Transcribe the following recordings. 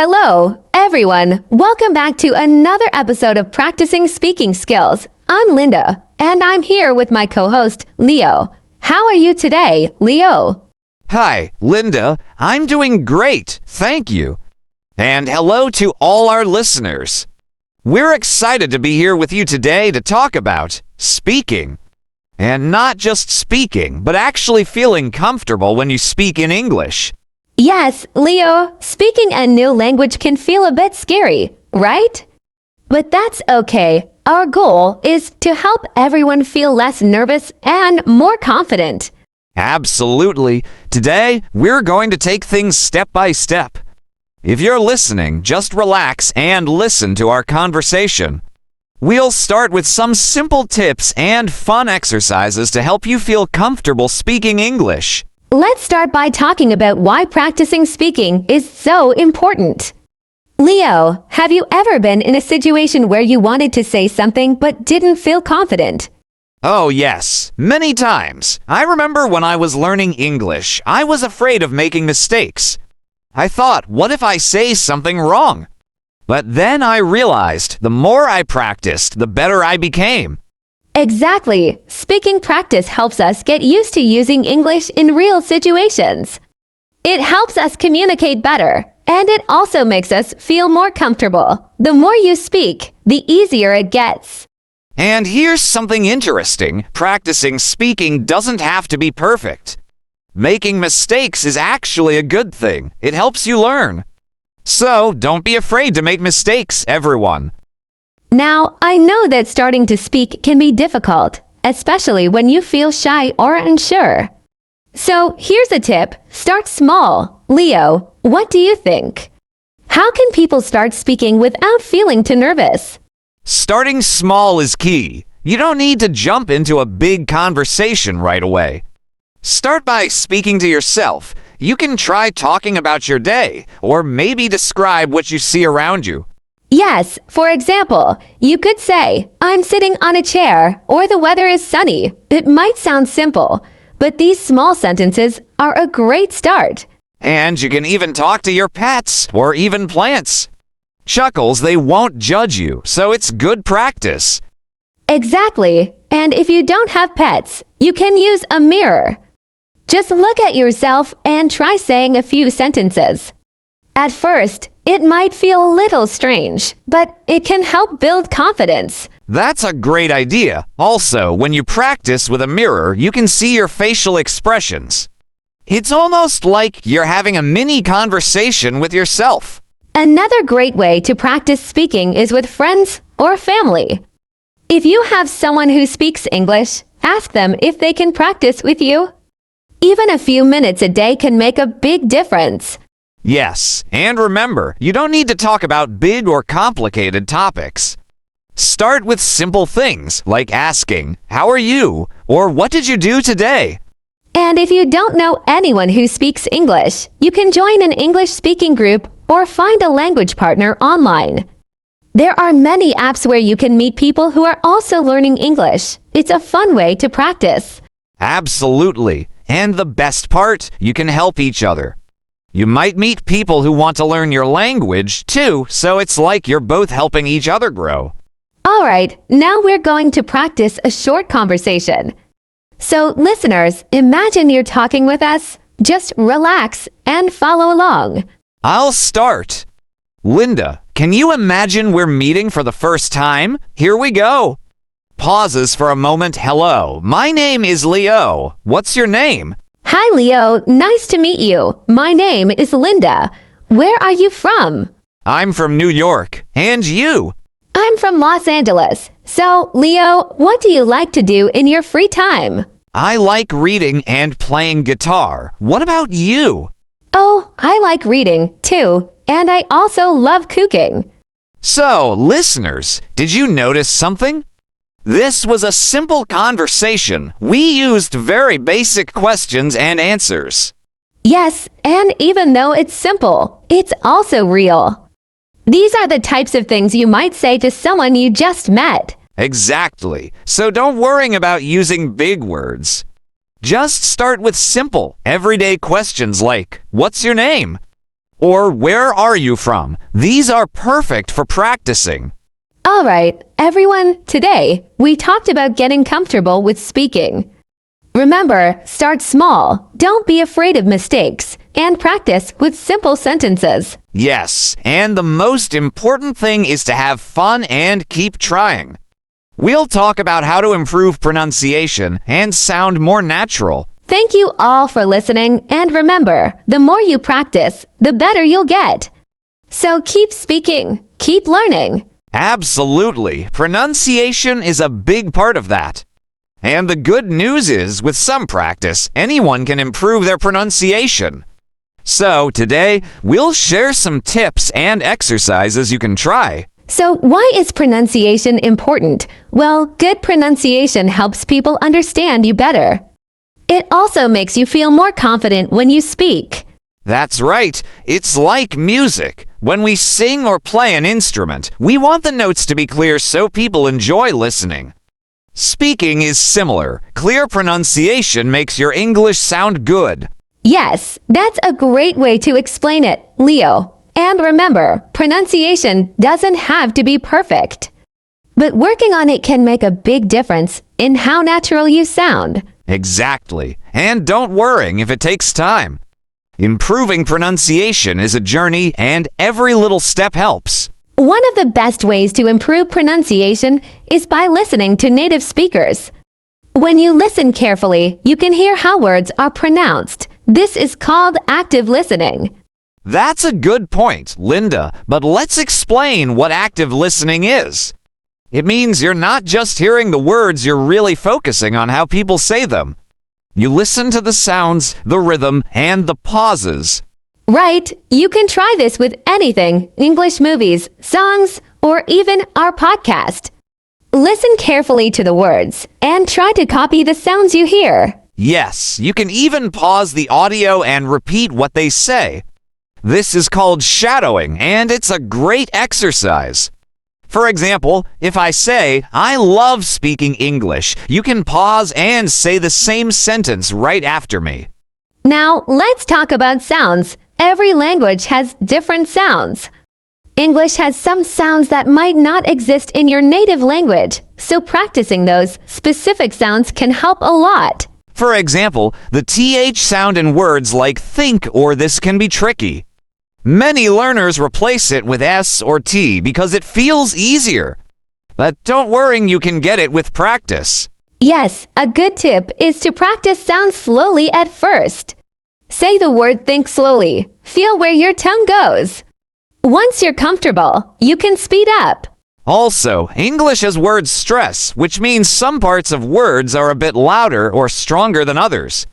Hello, everyone. Welcome back to another episode of Practicing Speaking Skills. I'm Linda, and I'm here with my co-host, Leo. How are you today, Leo? Hi, Linda. I'm doing great, thank you. And hello to all our listeners. We're excited to be here with you today to talk about speaking. And not just speaking, but actually feeling comfortable when you speak in English. Yes, Leo, speaking a new language can feel a bit scary, right? But that's okay. Our goal is to help everyone feel less nervous and more confident. Absolutely. Today, we're going to take things step by step. If you're listening, just relax and listen to our conversation. We'll start with some simple tips and fun exercises to help you feel comfortable speaking English. Let's start by talking about why practicing speaking is so important. Leo, have you ever been in a situation where you wanted to say something but didn't feel confident? Oh, yes, many times. I remember when I was learning English, I was afraid of making mistakes. I thought, what if I say something wrong? But then I realized the more I practiced, the better I became. Exactly. Speaking practice helps us get used to using English in real situations. It helps us communicate better, and it also makes us feel more comfortable. The more you speak, the easier it gets. And here's something interesting. Practicing speaking doesn't have to be perfect. Making mistakes is actually a good thing. It helps you learn. So, don't be afraid to make mistakes, everyone. Now, I know that starting to speak can be difficult, especially when you feel shy or unsure. So, here's a tip. Start small. Leo, what do you think? How can people start speaking without feeling too nervous? Starting small is key. You don't need to jump into a big conversation right away. Start by speaking to yourself. You can try talking about your day, or maybe describe what you see around you. Yes, for example, you could say, I'm sitting on a chair, or the weather is sunny. It might sound simple, but these small sentences are a great start. And you can even talk to your pets, or even plants. Chuckles, they won't judge you, so it's good practice. Exactly. And if you don't have pets, you can use a mirror. Just look at yourself and try saying a few sentences. At first, it might feel a little strange, but it can help build confidence. That's a great idea. Also, when you practice with a mirror, you can see your facial expressions. It's almost like you're having a mini conversation with yourself. Another great way to practice speaking is with friends or family. If you have someone who speaks English, ask them if they can practice with you. Even a few minutes a day can make a big difference. Yes, and remember, you don't need to talk about big or complicated topics. Start with simple things like asking, "How are you?" or "What did you do today?" And if you don't know anyone who speaks English, you can join an English speaking group or find a language partner online. There are many apps where you can meet people who are also learning English. It's a fun way to practice. Absolutely. And the best part, you can help each other. You might meet people who want to learn your language, too, so it's like you're both helping each other grow. All right, now we're going to practice a short conversation. So, listeners, imagine you're talking with us. Just relax and follow along. I'll start. Linda, can you imagine we're meeting for the first time? Here we go. Pauses for a moment. Hello, my name is Leo. What's your name? Hi, Leo. Nice to meet you. My name is Linda. Where are you from? I'm from New York. And you? I'm from Los Angeles. So, Leo, what do you like to do in your free time? I like reading and playing guitar. What about you? Oh, I like reading, too. And I also love cooking. So, listeners, did you notice something? This was a simple conversation. We used very basic questions and answers. Yes, and even though it's simple, it's also real. These are the types of things you might say to someone you just met. Exactly. So don't worry about using big words. Just start with simple, everyday questions like, "What's your name?" or where are you from? These are perfect for practicing. All right, everyone, today we talked about getting comfortable with speaking. Remember, start small, don't be afraid of mistakes, and practice with simple sentences. Yes, and the most important thing is to have fun and keep trying. We'll talk about how to improve pronunciation and sound more natural. Thank you all for listening, and remember, the more you practice, the better you'll get. So keep speaking, keep learning. Absolutely. Pronunciation is a big part of that. And the good news is, with some practice, anyone can improve their pronunciation. So today, we'll share some tips and exercises you can try. So why is pronunciation important? Well, good pronunciation helps people understand you better. It also makes you feel more confident when you speak. That's right. It's like music. When we sing or play an instrument, we want the notes to be clear so people enjoy listening. Speaking is similar. Clear pronunciation makes your English sound good. Yes, that's a great way to explain it, Leo. And remember, pronunciation doesn't have to be perfect. But working on it can make a big difference in how natural you sound. Exactly. And don't worry if it takes time. Improving pronunciation is a journey, and every little step helps. One of the best ways to improve pronunciation is by listening to native speakers. When you listen carefully, you can hear how words are pronounced. This is called active listening. That's a good point, Linda, but let's explain what active listening is. It means you're not just hearing the words, you're really focusing on how people say them. You listen to the sounds, the rhythm, and the pauses. Right, you can try this with anything, English movies, songs, or even our podcast. Listen carefully to the words and try to copy the sounds you hear. Yes, you can even pause the audio and repeat what they say. This is called shadowing, and it's a great exercise. For example, if I say, I love speaking English, you can pause and say the same sentence right after me. Now, let's talk about sounds. Every language has different sounds. English has some sounds that might not exist in your native language, so practicing those specific sounds can help a lot. For example, the TH sound in words like think or this can be tricky. Many learners replace it with S or T because it feels easier. But don't worry, you can get it with practice. Yes, a good tip is to practice sounds slowly at first. Say the word think slowly. Feel where your tongue goes. Once you're comfortable, you can speed up. Also, English has word stress, which means some parts of words are a bit louder or stronger than others.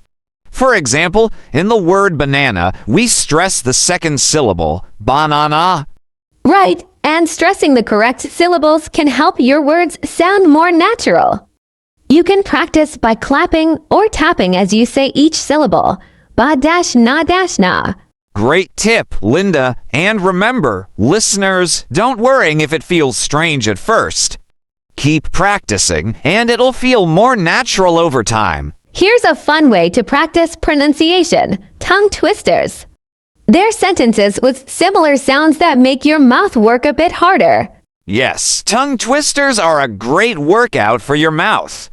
For example, in the word banana, we stress the second syllable, banana. Right, and stressing the correct syllables can help your words sound more natural. You can practice by clapping or tapping as you say each syllable. Ba-dash-na-dash-na. Great tip, Linda. And remember, listeners, don't worry if it feels strange at first. Keep practicing, and it'll feel more natural over time. Here's a fun way to practice pronunciation, tongue twisters. They're sentences with similar sounds that make your mouth work a bit harder. Yes, tongue twisters are a great workout for your mouth.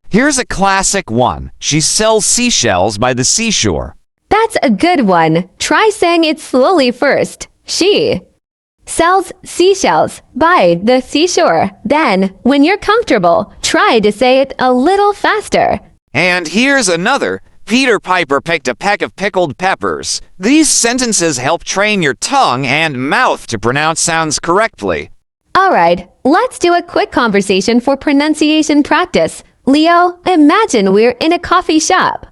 Here's a classic one. She sells seashells by the seashore. That's a good one. Try saying it slowly first. She sells seashells by the seashore. Then, when you're comfortable, try to say it a little faster. And here's another. Peter Piper picked a peck of pickled peppers. These sentences help train your tongue and mouth to pronounce sounds correctly. All right, let's do a quick conversation for pronunciation practice. Leo, imagine we're in a coffee shop.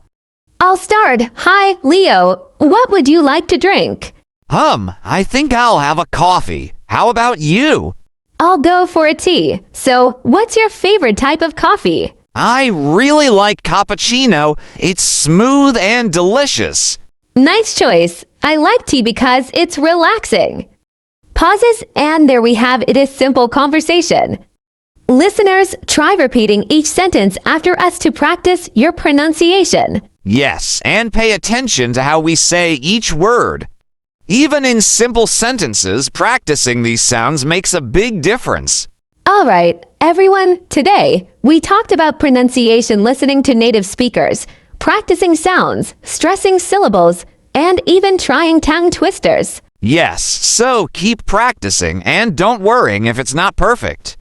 I'll start. Hi, Leo. What would you like to drink? I think I'll have a coffee. How about you? I'll go for a tea. So, what's your favorite type of coffee? I really like cappuccino. It's smooth and delicious. Nice choice. I like tea because it's relaxing. Pauses, and there we have it, a simple conversation. Listeners, try repeating each sentence after us to practice your pronunciation. Yes, and pay attention to how we say each word. Even in simple sentences, practicing these sounds makes a big difference. All right, everyone, today we talked about pronunciation, listening to native speakers, practicing sounds, stressing syllables, and even trying tongue twisters. Yes, so keep practicing and don't worry if it's not perfect.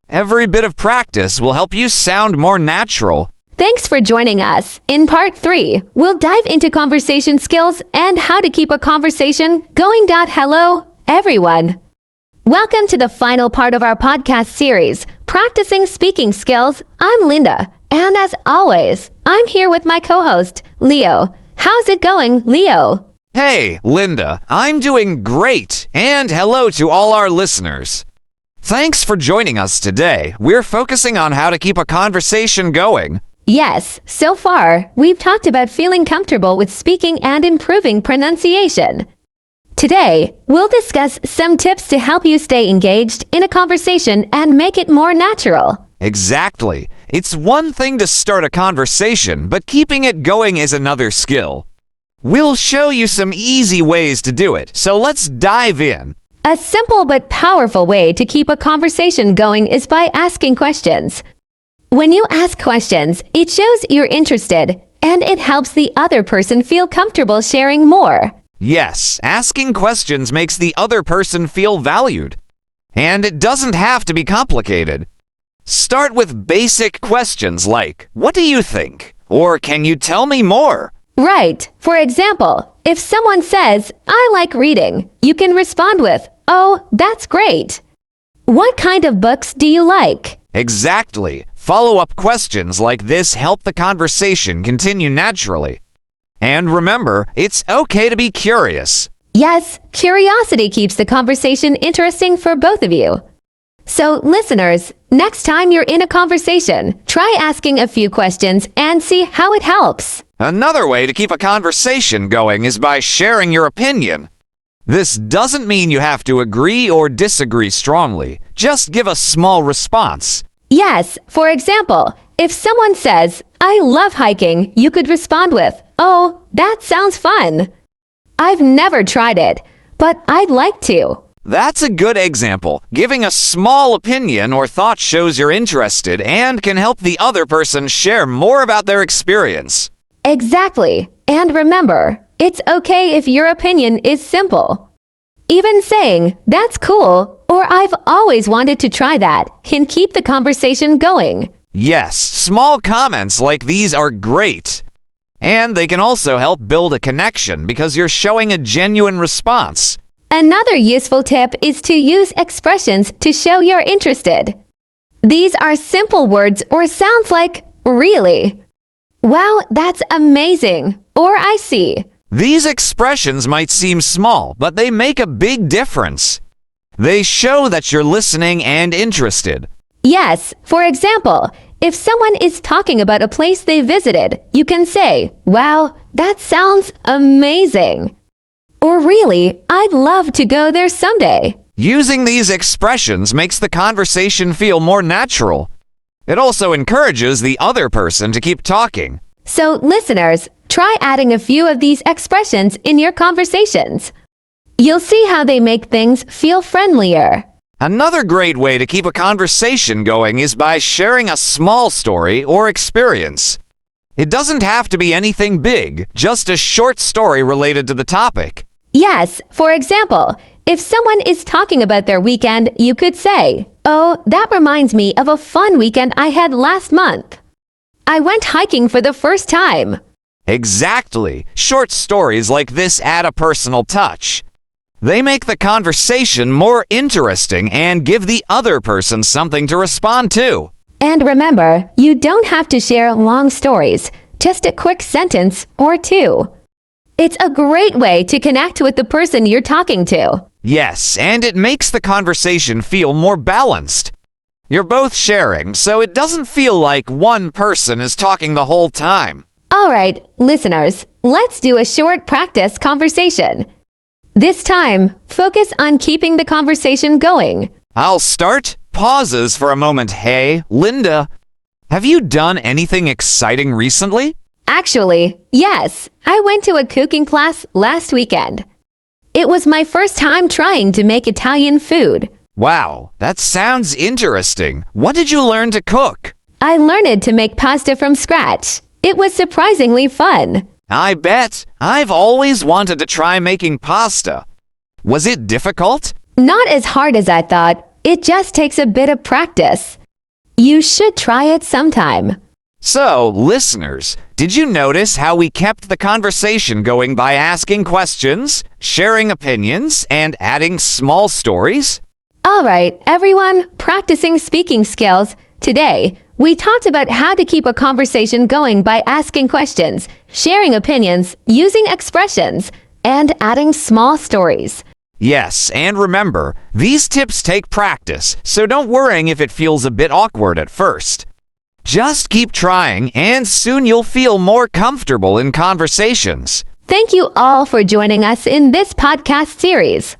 Every bit of practice will help you sound more natural. Thanks for joining us. In part 3, we'll dive into conversation skills and how to keep a conversation going. Hello, everyone. Welcome to the final part of our podcast series, Practicing Speaking Skills. I'm Linda, and as always, I'm here with my co-host, Leo. How's it going, Leo? Hey, Linda, I'm doing great, and hello to all our listeners. Thanks for joining us today. We're focusing on how to keep a conversation going. Yes, so far, we've talked about feeling comfortable with speaking and improving pronunciation. Today, we'll discuss some tips to help you stay engaged in a conversation and make it more natural. Exactly. It's one thing to start a conversation, but keeping it going is another skill. We'll show you some easy ways to do it, so let's dive in. A simple but powerful way to keep a conversation going is by asking questions. When you ask questions, it shows you're interested, and it helps the other person feel comfortable sharing more. Yes, asking questions makes the other person feel valued. And it doesn't have to be complicated. Start with basic questions like, "What do you think?" Or "Can you tell me more?" Right. For example, if someone says, "I like reading," you can respond with, "Oh, that's great." "What kind of books do you like?" Exactly. Follow-up questions like this help the conversation continue naturally. And remember, it's okay to be curious. Yes, curiosity keeps the conversation interesting for both of you. So, listeners, next time you're in a conversation, try asking a few questions and see how it helps. Another way to keep a conversation going is by sharing your opinion. This doesn't mean you have to agree or disagree strongly. Just give a small response. Yes, for example, if someone says, "I love hiking," you could respond with, "Oh, that sounds fun. I've never tried it, but I'd like to." That's a good example. Giving a small opinion or thought shows you're interested and can help the other person share more about their experience. Exactly. And remember, it's okay if your opinion is simple. Even saying, "That's cool," or "I've always wanted to try that," can keep the conversation going. Yes, small comments like these are great. And they can also help build a connection because you're showing a genuine response. Another useful tip is to use expressions to show you're interested. These are simple words or sounds like, "Really?" "Wow, that's amazing," or "I see." These expressions might seem small, but they make a big difference. They show that you're listening and interested. Yes, for example, if someone is talking about a place they visited, you can say, "Wow, that sounds amazing." Or "Really, I'd love to go there someday." Using these expressions makes the conversation feel more natural. It also encourages the other person to keep talking. So, listeners, try adding a few of these expressions in your conversations. You'll see how they make things feel friendlier. Another great way to keep a conversation going is by sharing a small story or experience. It doesn't have to be anything big, just a short story related to the topic. Yes, for example, if someone is talking about their weekend, you could say, "Oh, that reminds me of a fun weekend I had last month. I went hiking for the first time." Exactly. Short stories like this add a personal touch. They make the conversation more interesting and give the other person something to respond to. And remember, you don't have to share long stories, just a quick sentence or two. It's a great way to connect with the person you're talking to. Yes, and it makes the conversation feel more balanced. You're both sharing, so it doesn't feel like one person is talking the whole time. All right, listeners, let's do a short practice conversation. This time, focus on keeping the conversation going. I'll start. Pauses for a moment. Hey, Linda, have you done anything exciting recently? Actually, yes, I went to a cooking class last weekend. It was my first time trying to make Italian food. Wow, that sounds interesting. What did you learn to cook? I learned to make pasta from scratch. It was surprisingly fun. I bet. I've always wanted to try making pasta. Was it difficult? Not as hard as I thought. It just takes a bit of practice. You should try it sometime. So, listeners, did you notice how we kept the conversation going by asking questions, sharing opinions, and adding small stories? All right, everyone, practicing speaking skills. Today, we talked about how to keep a conversation going by asking questions, sharing opinions, using expressions, and adding small stories. Yes, and remember, these tips take practice, so don't worry if it feels a bit awkward at first. Just keep trying, and soon you'll feel more comfortable in conversations. Thank you all for joining us in this podcast series.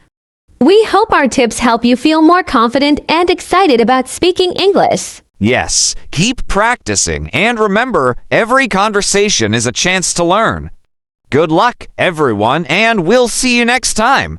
We hope our tips help you feel more confident and excited about speaking English. Yes, keep practicing, and remember, every conversation is a chance to learn. Good luck, everyone, and we'll see you next time.